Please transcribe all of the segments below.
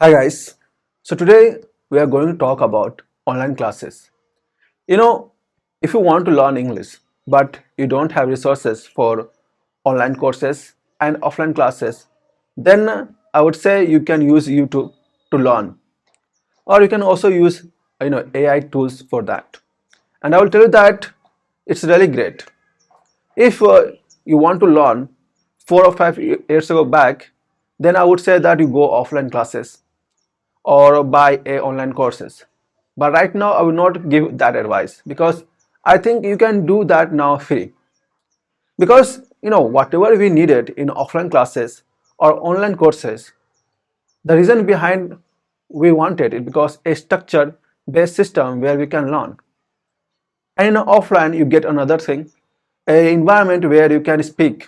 Hi guys. So today we are going to talk about online classes. You know, if you want to learn English but you don't have resources for online courses and offline classes, then I would say you can use YouTube to learn, or you can also use AI tools for that. And I will tell you that it's really great. If you want to learn 4 or 5 years ago back, then I would say that you go offline classes or buy a online courses. But right now I will not give that advice because I think you can do that now free, because whatever we needed in offline classes or online courses, the reason behind we wanted it because a structure based system where we can learn. And in offline you get another thing, a environment where you can speak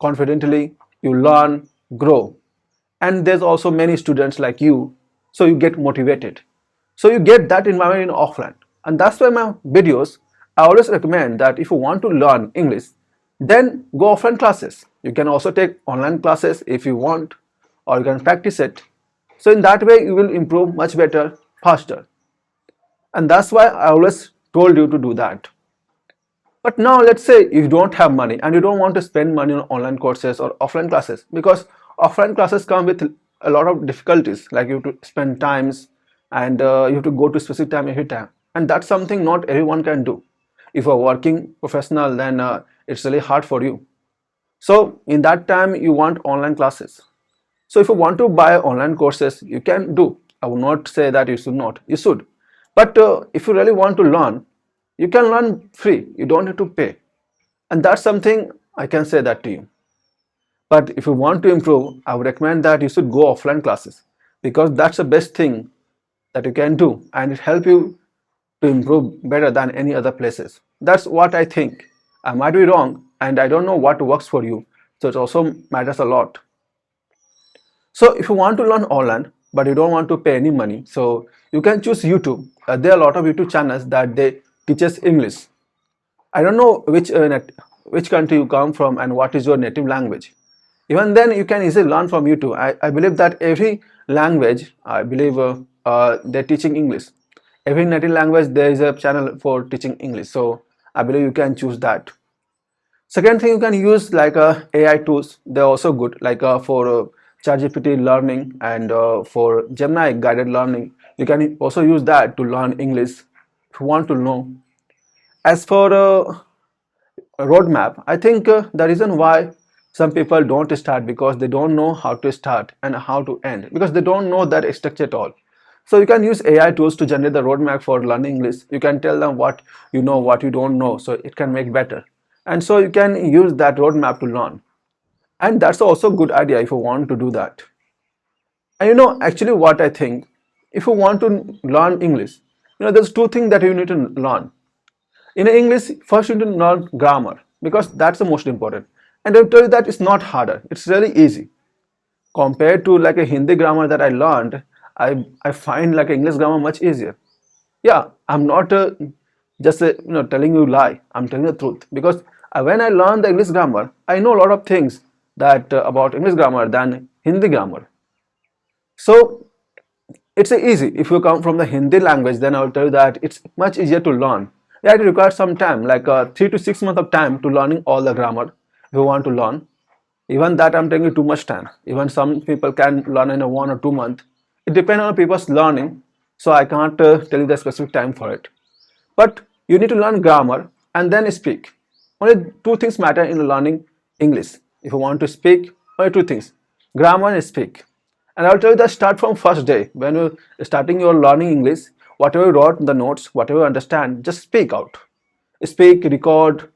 confidently, you learn, grow, and there's also many students like you, so you get motivated. So you get that environment in offline, and that's why my videos, I always recommend that if you want to learn English, then go offline classes. You can also take online classes if you want, or you can practice it. So in that way you will improve much better, faster, and that's why I always told you to do that. But now let's say you don't have money and you don't want to spend money on online courses or offline classes, because offline classes come with a lot of difficulties, like you have to spend times, and you have to go to specific time every time, and that's something not everyone can do. If you're working professional, then it's really hard for you. So in that time you want online classes. So if you want to buy online courses, you can do. I would not say that you should not. You should. But if you really want to learn, you can learn free. You don't have to pay. And that's something I can say that to you. But if you want to improve, I would recommend that you should go offline classes, because that's the best thing that you can do, and it help you to improve better than any other places. That's what I think. I might be wrong, and I don't know what works for you. So it also matters a lot. So if you want to learn online but you don't want to pay any money, so you can choose YouTube. There are a lot of YouTube channels that they teaches English. I don't know which country you come from and what is your native language. Even then you can easily learn from YouTube. I believe that every language, I believe they're teaching English. Every native language there is a channel for teaching English. So I believe you can choose that. Second thing, you can use like AI tools. They're also good, like for ChatGPT learning, and for Gemini guided learning. You can also use that to learn English if you want to know. As for a roadmap, I think the reason why some people don't start, because they don't know how to start and how to end, because they don't know that structure at all. So you can use AI tools to generate the roadmap for learning English. You can tell them what you know, what you don't know, so it can make better. And so you can use that roadmap to learn. And that's also a good idea if you want to do that. And actually what I think, if you want to learn English, there's two things that you need to learn. In English, first you need to learn grammar, because that's the most important. And I'll tell you that it's not harder. It's really easy. Compared to like a Hindi grammar that I learned, I find like English grammar much easier. Yeah, I'm not just telling you lie. I'm telling the truth, because when I learned the English grammar, I know a lot of things that about English grammar than Hindi grammar. So it's easy. If you come from the Hindi language, then I'll tell you that it's much easier to learn. Yeah, it requires some time, like 3 to 6 months of time to learning all the grammar if you want to learn. Even that I'm taking too much time. Even some people can learn in a 1 or 2 month. It depends on people's learning, so I can't tell you the specific time for it. But you need to learn grammar and then speak. Only two things matter in learning English. If you want to speak, only two things: grammar and speak. And I'll tell you that start from first day. When you're starting your learning English, whatever you wrote in the notes, whatever you understand, just speak out. Speak, record,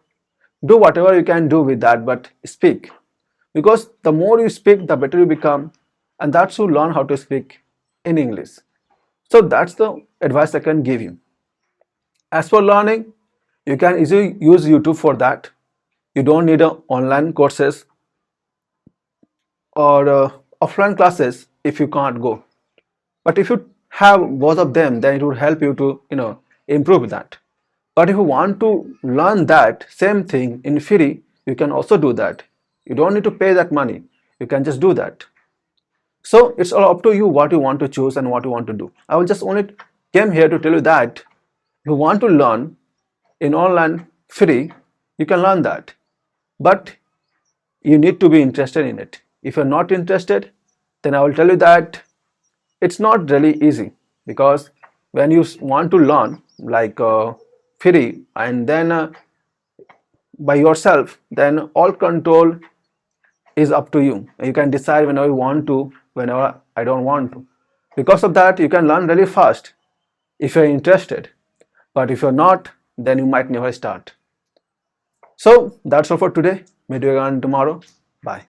do whatever you can do with that, but speak. Because the more you speak, the better you become, and that's to learn how to speak in English. So that's the advice I can give you. As for learning, you can easily use YouTube for that. You don't need online courses or offline classes if you can't go. But if you have both of them, then it would help you to improve that. But if you want to learn that same thing in free, you can also do that. You don't need to pay that money. You can just do that. So it's all up to you what you want to choose and what you want to do. I will just only came here to tell you that if you want to learn in online free, you can learn that. But you need to be interested in it. If you're not interested, then I will tell you that it's not really easy, because when you want to learn like free and then by yourself, then all control is up to you. You can decide whenever you want to, whenever I don't want to. Because of that, you can learn really fast if you're interested. But if you're not, then you might never start. So that's all for today. Meet you again tomorrow. Bye.